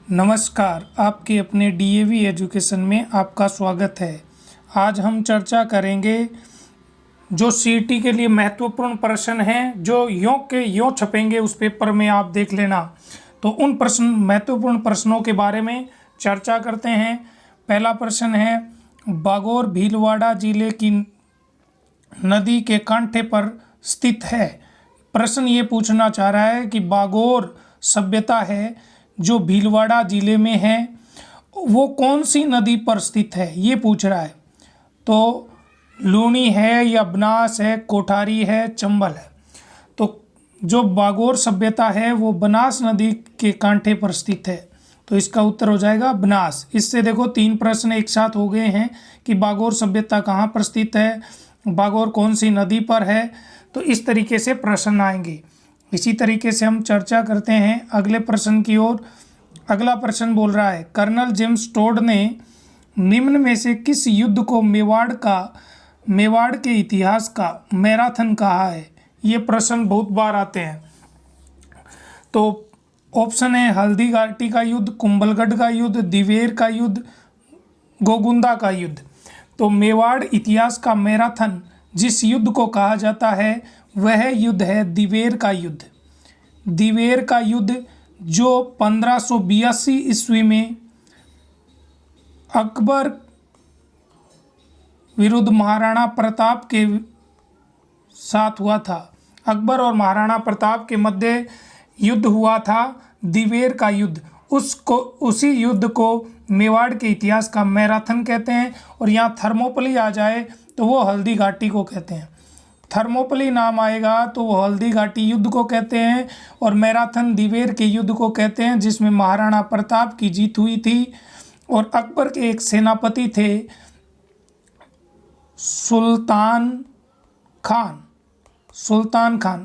नमस्कार, आपके अपने डीएवी एजुकेशन में आपका स्वागत है। आज हम चर्चा करेंगे जो सीईटी के लिए महत्वपूर्ण प्रश्न हैं, जो यों के यों छपेंगे उस पेपर में, आप देख लेना। तो उन महत्वपूर्ण प्रश्नों के बारे में चर्चा करते हैं। पहला प्रश्न है, बागोर भीलवाड़ा जिले की नदी के कांठे पर स्थित है। प्रश्न ये पूछना चाह रहा है कि बागोर सभ्यता है जो भीलवाड़ा जिले में है, वो कौन सी नदी पर स्थित है, ये पूछ रहा है। तो लूनी है या बनास है, कोठारी है, चंबल है। तो जो बागोर सभ्यता है वो बनास नदी के कांठे पर स्थित है, तो इसका उत्तर हो जाएगा बनास। इससे देखो 3 प्रश्न एक साथ हो गए हैं कि बागोर सभ्यता कहाँ पर स्थित है, बागोर कौन सी नदी पर है। तो इस तरीके से प्रश्न आएंगे। इसी तरीके से हम चर्चा करते हैं अगले प्रश्न की ओर। अगला प्रश्न बोल रहा है, कर्नल जेम्स टोड ने निम्न में से किस युद्ध को मेवाड़ के इतिहास का मैराथन कहा है। ये प्रश्न बहुत बार आते हैं। तो ऑप्शन है हल्दी घाटी का युद्ध, कुंभलगढ़ का युद्ध, दिवेर का युद्ध, गोगुंदा का युद्ध। तो मेवाड़ इतिहास का मैराथन जिस युद्ध को कहा जाता है वह युद्ध है दिवेर का युद्ध। दिवेर का युद्ध जो 1582 ईस्वी में अकबर विरुद्ध महाराणा प्रताप के साथ हुआ था। अकबर और महाराणा प्रताप के मध्य युद्ध हुआ था, दिवेर का युद्ध। उसी युद्ध को मेवाड़ के इतिहास का मैराथन कहते हैं। और यहाँ थर्मोपली आ जाए तो वो हल्दी घाटी को कहते हैं। थर्मोपली नाम आएगा तो वो हल्दी घाटी युद्ध को कहते हैं, और मैराथन दिवेर के युद्ध को कहते हैं, जिसमें महाराणा प्रताप की जीत हुई थी। और अकबर के एक सेनापति थे सुल्तान खान।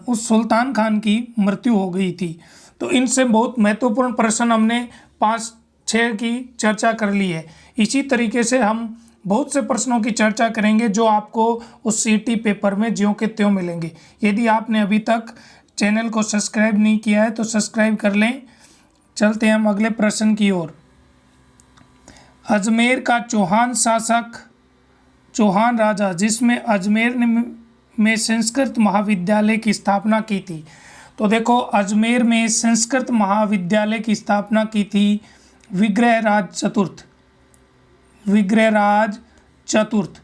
उस सुल्तान खान की मृत्यु हो गई थी। तो इनसे बहुत महत्वपूर्ण प्रश्न हमने 5-6 की चर्चा कर ली है। इसी तरीके से हम बहुत से प्रश्नों की चर्चा करेंगे जो आपको उस सीईटी पेपर में ज्यों के त्यों मिलेंगे। यदि आपने अभी तक चैनल को सब्सक्राइब नहीं किया है तो सब्सक्राइब कर लें। चलते हैं हम अगले प्रश्न की ओर। अजमेर का चौहान शासक, चौहान राजा जिसमें अजमेर में संस्कृत महाविद्यालय की स्थापना की थी। तो देखो, अजमेर में संस्कृत महाविद्यालय की स्थापना की थी विग्रहराज चतुर्थ,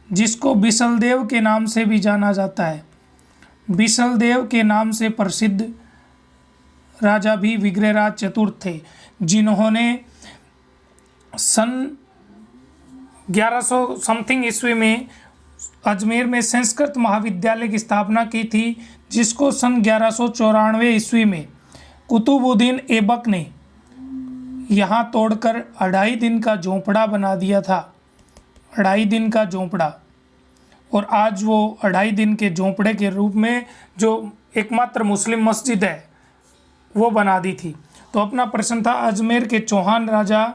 जिसको बिसलदेव के नाम से भी जाना जाता है। बिसलदेव के नाम से प्रसिद्ध राजा भी विग्रहराज चतुर्थ थे, जिन्होंने सन 1100 समथिंग ईस्वी में अजमेर में संस्कृत महाविद्यालय की स्थापना की थी, जिसको सन 1194 ईस्वी में कुतुबुद्दीन ऐबक ने यहाँ तोड़कर 2.5 दिन का झोंपड़ा बना दिया था। 2.5 दिन का झोंपड़ा। और आज वो 2.5 दिन के झोंपड़े के रूप में जो एकमात्र मुस्लिम मस्जिद है वो बना दी थी। तो अपना प्रश्न था अजमेर के चौहान राजा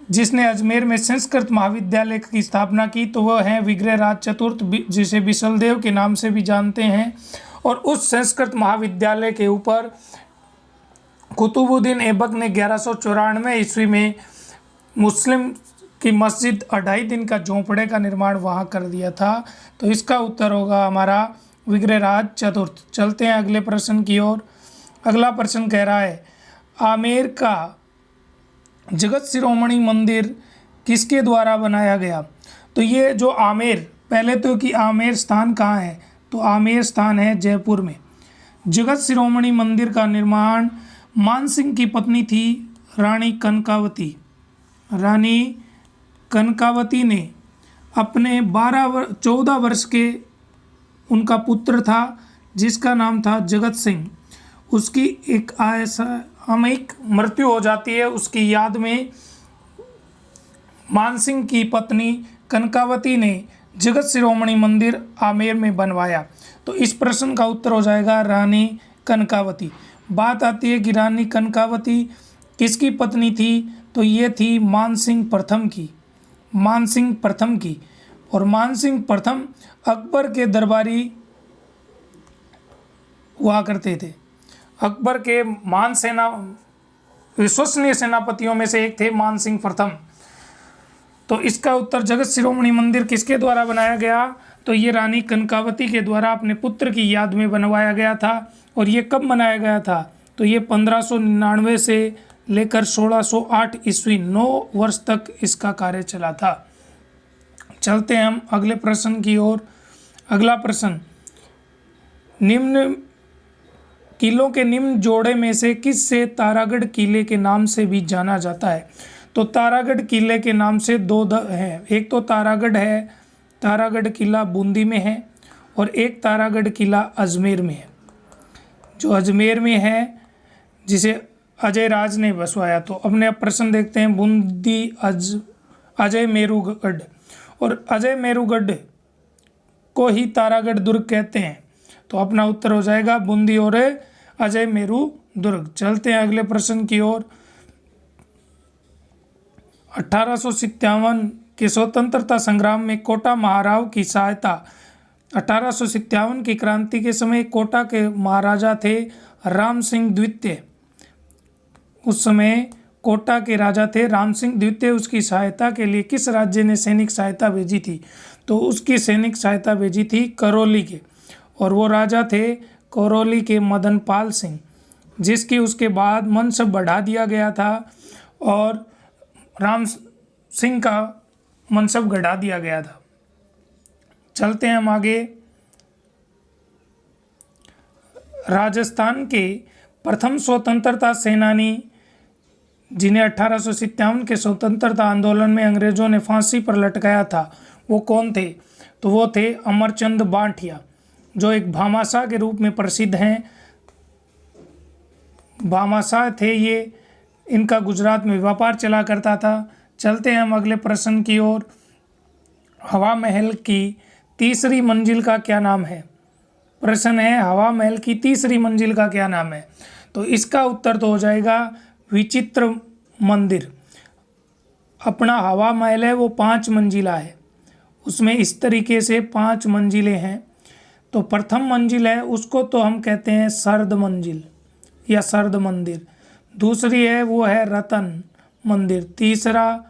जिसने अजमेर में संस्कृत महाविद्यालय की स्थापना की, तो वह है विग्रहराज चतुर्थ, जिसे बिसलदेव के नाम से भी जानते हैं। और उस संस्कृत महाविद्यालय के ऊपर कुतुबुद्दीन ऐबक ने 1194 ईस्वी में मुस्लिम की मस्जिद 2.5 दिन का झोंपड़े का निर्माण वहाँ कर दिया था। तो इसका उत्तर होगा हमारा विग्रहराज चतुर्थ। चलते हैं अगले प्रश्न की ओर। अगला प्रश्न कह रहा है, आमेर का जगत शिरोमणि मंदिर किसके द्वारा बनाया गया। तो ये जो आमेर, पहले तो कि आमेर स्थान कहाँ है, तो आमेर स्थान है जयपुर में। जगत शिरोमणि मंदिर का निर्माण मानसिंह की पत्नी थी रानी कनकावती ने अपने 14 वर्ष के उनका पुत्र था जिसका नाम था जगत सिंह। उसकी एक असामयिक मृत्यु हो जाती है। उसकी याद में मानसिंह की पत्नी कनकावती ने जगत शिरोमणि मंदिर आमेर में बनवाया। तो इस प्रश्न का उत्तर हो जाएगा रानी कनकावती। बात आती है कि रानी कनकावती किसकी पत्नी थी, तो ये थी मानसिंह प्रथम की। और मानसिंह प्रथम अकबर के दरबारी हुआ करते थे। अकबर के मान सेना विश्वसनीय सेनापतियों में से एक थे मान सिंह प्रथम। तो इसका उत्तर जगत शिरोमणि मंदिर किसके द्वारा बनाया गया? तो ये रानी कनकावती के द्वारा अपने पुत्र की याद में बनवाया गया था। और ये कब बनाया गया था? तो ये 1599 से लेकर 1608 ईस्वी 9 वर्ष तक इसका कार्य चला था। चलते हैं हम अगले प्रश्न की ओर। अगला प्रश्न, निम्न किलों के निम्न जोड़े में से किस से तारागढ़ किले के नाम से भी जाना जाता है? तो तारागढ़ किले के नाम से दो हैं। एक तो तारागढ़ है, तारागढ़ किला बूंदी में है, और एक तारागढ़ किला अजमेर में है। जो अजमेर में है जिसे अजय राज ने बसवाया। तो अपने अब प्रश्न देखते हैं। बूंदी अजय मेरुगढ़, और अजय मेरुगढ़ को ही तारागढ़ दुर्ग कहते हैं। तो अपना उत्तर हो जाएगा बूंदी और अजय मेरु दुर्ग। चलते हैं अगले प्रश्न की ओर। 1857 के स्वतंत्रता संग्राम में कोटा महाराव की सहायता, 1857 की क्रांति के समय कोटा के महाराजा थे राम सिंह द्वितीय। उस समय कोटा के राजा थे राम सिंह द्वितीय। उसकी सहायता के लिए किस राज्य ने सैनिक सहायता भेजी थी? तो उसकी सैनिक सहायता भेजी थी करौली के, और वो राजा थे करौली के मदन पाल सिंह, जिसकी उसके बाद मनसब बढ़ा दिया गया था और राम सिंह का मनसब घटा दिया गया था। चलते हैं हम आगे। राजस्थान के प्रथम स्वतंत्रता सेनानी जिन्हें 1857 के स्वतंत्रता आंदोलन में अंग्रेजों ने फांसी पर लटकाया था, वो कौन थे? तो वो थे अमरचंद बांठिया, जो एक भामाशाह के रूप में प्रसिद्ध हैं। भामाशाह थे ये, इनका गुजरात में व्यापार चला करता था। चलते हैं हम अगले प्रश्न की ओर। हवा महल की तीसरी मंजिल का क्या नाम है? प्रश्न है हवा महल की तीसरी मंजिल का क्या नाम है? तो इसका उत्तर तो हो जाएगा विचित्र मंदिर। अपना हवा महल है वो 5 मंजिला है, उसमें इस तरीके से 5 मंजिलें हैं। तो प्रथम मंजिल है उसको तो हम कहते हैं सर्द मंजिल या सर्द मंदिर। दूसरी है वो है रतन मंदिर। तीसरा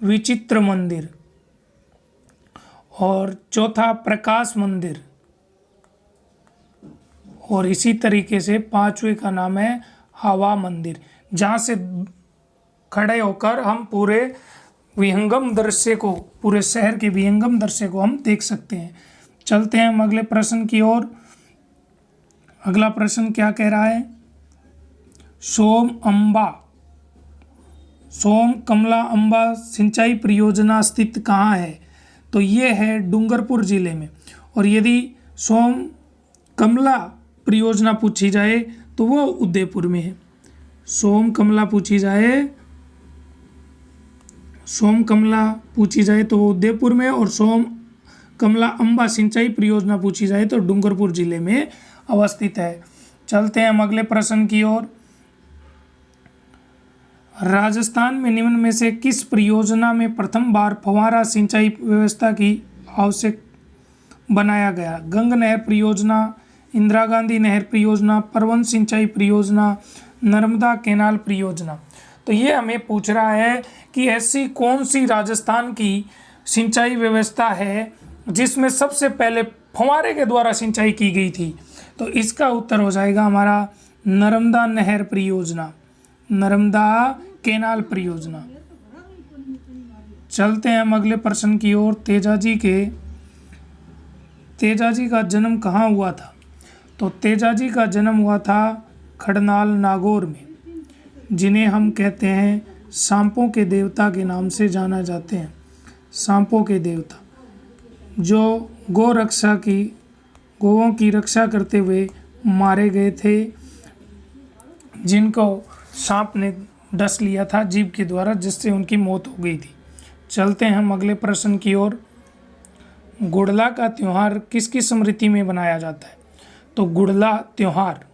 विचित्र मंदिर, और चौथा प्रकाश मंदिर, और इसी तरीके से 5वें का नाम है हवा मंदिर, जहाँ से खड़े होकर हम पूरे विहंगम दृश्य को, पूरे शहर के विहंगम दृश्य को हम देख सकते हैं। चलते हैं हम अगले प्रश्न की ओर। अगला प्रश्न क्या कह रहा है? सोम कमला अंबा सिंचाई परियोजना स्थित कहाँ है? तो ये है डूंगरपुर जिले में। और यदि सोम कमला परियोजना पूछी जाए तो वो उदयपुर में है। सोम कमला पूछी जाए तो वो उदयपुर में, और सोम कमला अंबा सिंचाई परियोजना पूछी जाए तो डूंगरपुर जिले में अवस्थित है। चलते हैं हम अगले प्रश्न की ओर। राजस्थान में निम्न में से किस परियोजना में प्रथम बार फव्वारा सिंचाई व्यवस्था की आवश्यक बनाया गया? गंग नहर परियोजना, इंदिरा गांधी नहर परियोजना, परवन सिंचाई परियोजना, नर्मदा कैनाल परियोजना। तो ये हमें पूछ रहा है कि ऐसी कौन सी राजस्थान की सिंचाई व्यवस्था है जिसमें सबसे पहले फव्वारे के द्वारा सिंचाई की गई थी? तो इसका उत्तर हो जाएगा हमारा नर्मदा नहर परियोजना, नर्मदा कैनाल परियोजना। चलते हैं हम अगले प्रश्न की ओर। तेजाजी का जन्म कहाँ हुआ था? तो तेजाजी का जन्म हुआ था खड़नाल नागौर में, जिन्हें हम कहते हैं सांपों के देवता के नाम से जाना जाते हैं। सांपों के देवता जो गोवों की रक्षा करते हुए मारे गए थे, जिनको सांप ने डस लिया था जीभ के द्वारा, जिससे उनकी मौत हो गई थी। चलते हैं हम अगले प्रश्न की ओर। गुड़ला का त्यौहार किसकी स्मृति में मनाया जाता है? तो गुड़ला त्यौहार,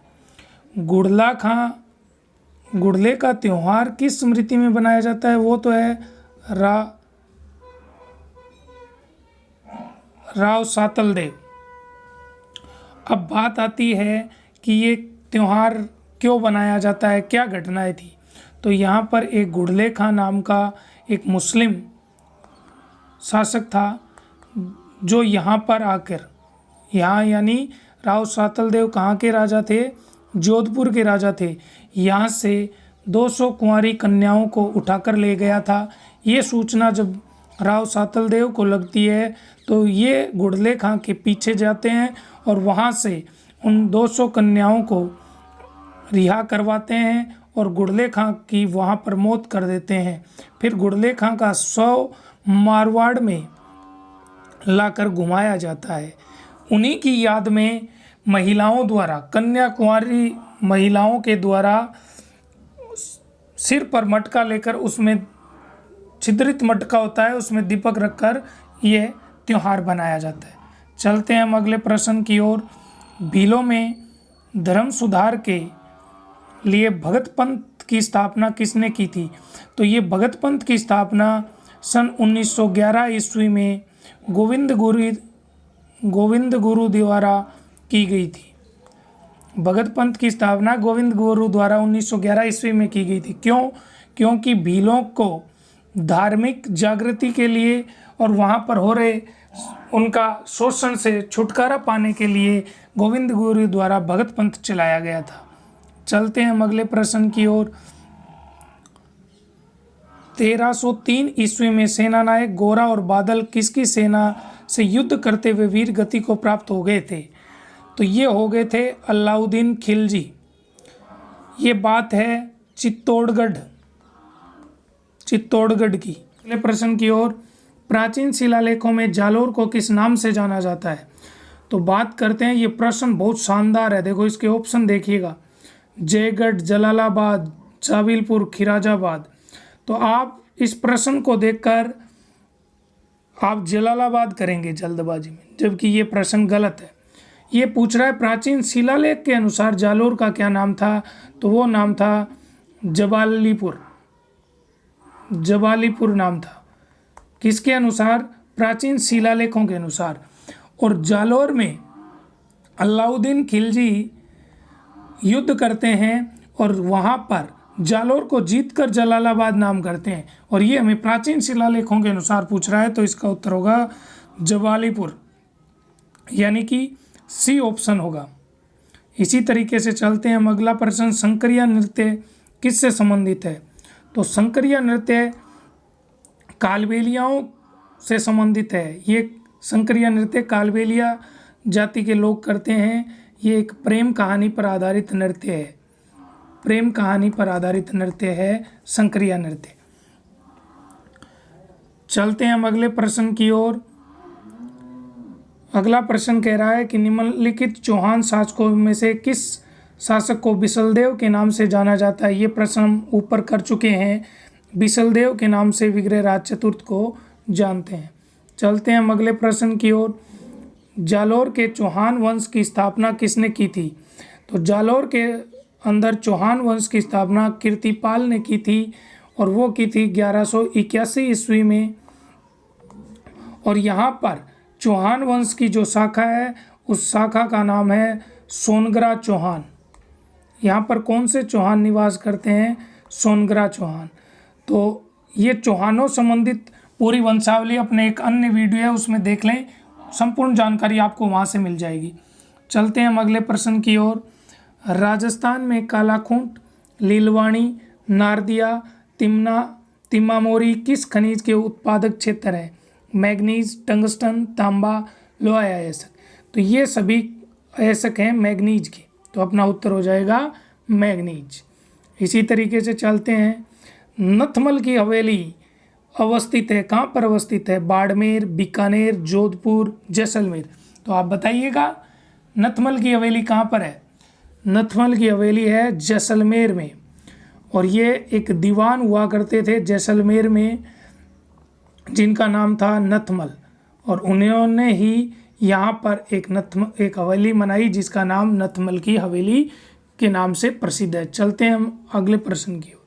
गुड़ले का त्यौहार किस स्मृति में बनाया जाता है? वो तो है राव सातल देव। अब बात आती है कि ये त्यौहार क्यों बनाया जाता है, क्या घटनाएं थी? तो यहाँ पर एक गुड़ले खां नाम का एक मुस्लिम शासक था, जो यहाँ पर आकर, यहाँ यानी राव सातल देव कहाँ के राजा थे? जोधपुर के राजा थे। यहाँ से 200 कुंवारी कन्याओं को उठाकर ले गया था। ये सूचना जब राव सातल देव को लगती है तो ये गुड़ले खां के पीछे जाते हैं और वहाँ से उन 200 कन्याओं को रिहा करवाते हैं और गुड़ले खां की वहाँ पर मौत कर देते हैं। फिर गुड़ले खां का 100 मारवाड़ में लाकर घुमाया जाता है। उन्हीं की याद में महिलाओं द्वारा, कन्या कुंवारी महिलाओं के द्वारा सिर पर मटका लेकर, उसमें छिद्रित मटका होता है, उसमें दीपक रखकर यह त्यौहार बनाया जाता है। चलते हैं हम अगले प्रश्न की ओर। भीलों में धर्म सुधार के लिए भगत पंथ की स्थापना किसने की थी? तो ये भगत पंथ की स्थापना सन 1911 ईस्वी में गोविंद गुरु द्वारा की गई थी। भगत पंथ की स्थापना गोविंद गुरु द्वारा 1911 ईस्वी में की गई थी। क्यों? क्योंकि भीलों को धार्मिक जागृति के लिए और वहाँ पर हो रहे उनका शोषण से छुटकारा पाने के लिए गोविंद गुरु द्वारा भगत पंथ चलाया गया था। चलते हैं हम अगले प्रश्न की ओर। 1303 ईस्वी में सेनानायक गोरा और बादल किसकी सेना से युद्ध करते हुए वीर गति को प्राप्त हो गए थे? तो ये हो गए थे अलाउद्दीन खिलजी। ये बात है चित्तौड़गढ़ की। अगले प्रश्न की ओर। प्राचीन शिलालेखों में जालोर को किस नाम से जाना जाता है? तो बात करते हैं, ये प्रश्न बहुत शानदार है। देखो इसके ऑप्शन देखिएगा, जयगढ़, जलालाबाद, चाविलपुर, खिराजाबाद। तो आप इस प्रश्न को देखकर आप जलालाबाद करेंगे जल्दबाजी में, जबकि ये प्रश्न गलत है। ये पूछ रहा है प्राचीन शिलालेख के अनुसार जालोर का क्या नाम था? तो वो नाम था जबालीपुर नाम था। किसके अनुसार? प्राचीन शिलालेखों के अनुसार। और जालोर में अलाउद्दीन खिलजी युद्ध करते हैं और वहाँ पर जालोर को जीतकर जलालाबाद नाम करते हैं, और ये हमें प्राचीन शिलालेखों के अनुसार पूछ रहा है, तो इसका उत्तर होगा जबालीपुर, यानी कि सी ऑप्शन होगा। इसी तरीके से चलते हैं हम अगला प्रश्न। संकरिया नृत्य किससे संबंधित है? तो संकरिया नृत्य कालबेलियाओं से संबंधित है। ये संकरिया नृत्य कालबेलिया जाति के लोग करते हैं। ये एक प्रेम कहानी पर आधारित नृत्य है। प्रेम कहानी पर आधारित नृत्य है संकरिया नृत्य। चलते हैं हम अगले प्रश्न की ओर। अगला प्रश्न कह रहा है कि निम्नलिखित चौहान शासकों में से किस शासक को बिसलदेव के नाम से जाना जाता है? ये प्रश्न हम ऊपर कर चुके हैं। बिसलदेव के नाम से विग्रहराज चतुर्थ को जानते हैं। चलते हैं हम अगले प्रश्न की ओर। जालोर के चौहान वंश की स्थापना किसने की थी? तो जालोर के अंदर चौहान वंश की स्थापना कीर्तिपाल ने की थी, और वो की थी 1181 ईस्वी में। और यहाँ पर चौहान वंश की जो शाखा है, उस शाखा का नाम है सोनगरा चौहान। यहाँ पर कौन से चौहान निवास करते हैं? सोनगरा चौहान। तो ये चौहानों संबंधित पूरी वंशावली अपने एक अन्य वीडियो है, उसमें देख लें, संपूर्ण जानकारी आपको वहाँ से मिल जाएगी। चलते हैं हम अगले प्रश्न की ओर। राजस्थान में कालाखूंट, लीलवाणी, नारदिया, तिम्मामोरी किस खनिज के उत्पादक क्षेत्र है? मैग्नीज, टंगस्टन, तांबा, लोहा अयस्क। तो ये सभी अयस्क हैं मैग्नीज के, तो अपना उत्तर हो जाएगा मैग्नीज। इसी तरीके से चलते हैं। नथमल की हवेली अवस्थित है, कहाँ पर अवस्थित है? बाड़मेर, बीकानेर, जोधपुर, जैसलमेर। तो आप बताइएगा नथमल की हवेली कहाँ पर है? नथमल की हवेली है जैसलमेर में, और ये एक दीवान हुआ करते थे जैसलमेर में, जिनका नाम था नथमल, और उन्होंने ही यहाँ पर एक हवेली बनाई जिसका नाम नथमल की हवेली के नाम से प्रसिद्ध है। चलते हैं हम अगले प्रश्न की ओर।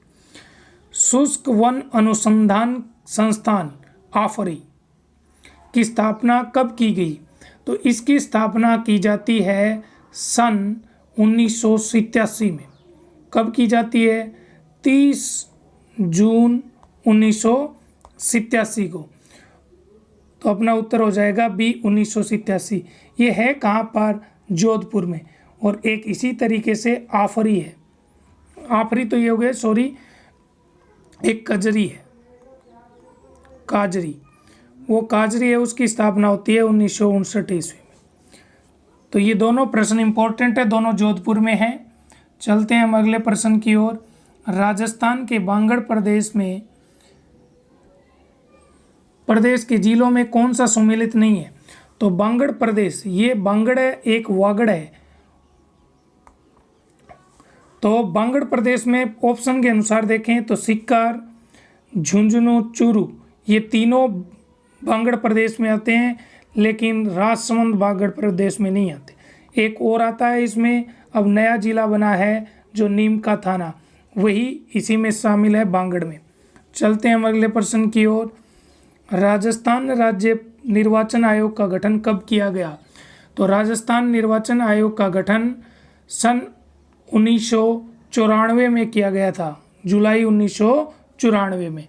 शुष्क वन अनुसंधान संस्थान आफरी की स्थापना कब की गई? तो इसकी स्थापना की जाती है सन 1987 में। कब की जाती है? 30 जून 1987 को। तो अपना उत्तर हो जाएगा बी 1987। ये है कहाँ पर? जोधपुर में। और एक इसी तरीके से आफरी है, आफरी तो ये हो गया, सॉरी, एक कजरी है, काजरी, वो काजरी है, उसकी स्थापना होती है 1959 ईस्वी में। तो ये दोनों प्रश्न इंपॉर्टेंट है, दोनों जोधपुर में हैं। चलते हैं हम अगले प्रश्न की ओर। राजस्थान के बांगड़ प्रदेश के जिलों में कौन सा सम्मिलित नहीं है? तो बांगड़ प्रदेश, ये बांगड़ है, एक वागड़ है। तो बांगड़ प्रदेश में ऑप्शन के अनुसार देखें तो सिक्कार, झुंझुनू, चूरू, ये तीनों बांगड़ प्रदेश में आते हैं, लेकिन राजसमंद बांगड़ प्रदेश में नहीं आते। एक और आता है इसमें, अब नया जिला बना है जो नीम का थाना, वही इसी में शामिल है, बांगड़ में। चलते हैं हम अगले प्रश्न की ओर। राजस्थान राज्य निर्वाचन आयोग का गठन कब किया गया? तो राजस्थान निर्वाचन आयोग का गठन सन 1994 में किया गया था, जुलाई 1994 में।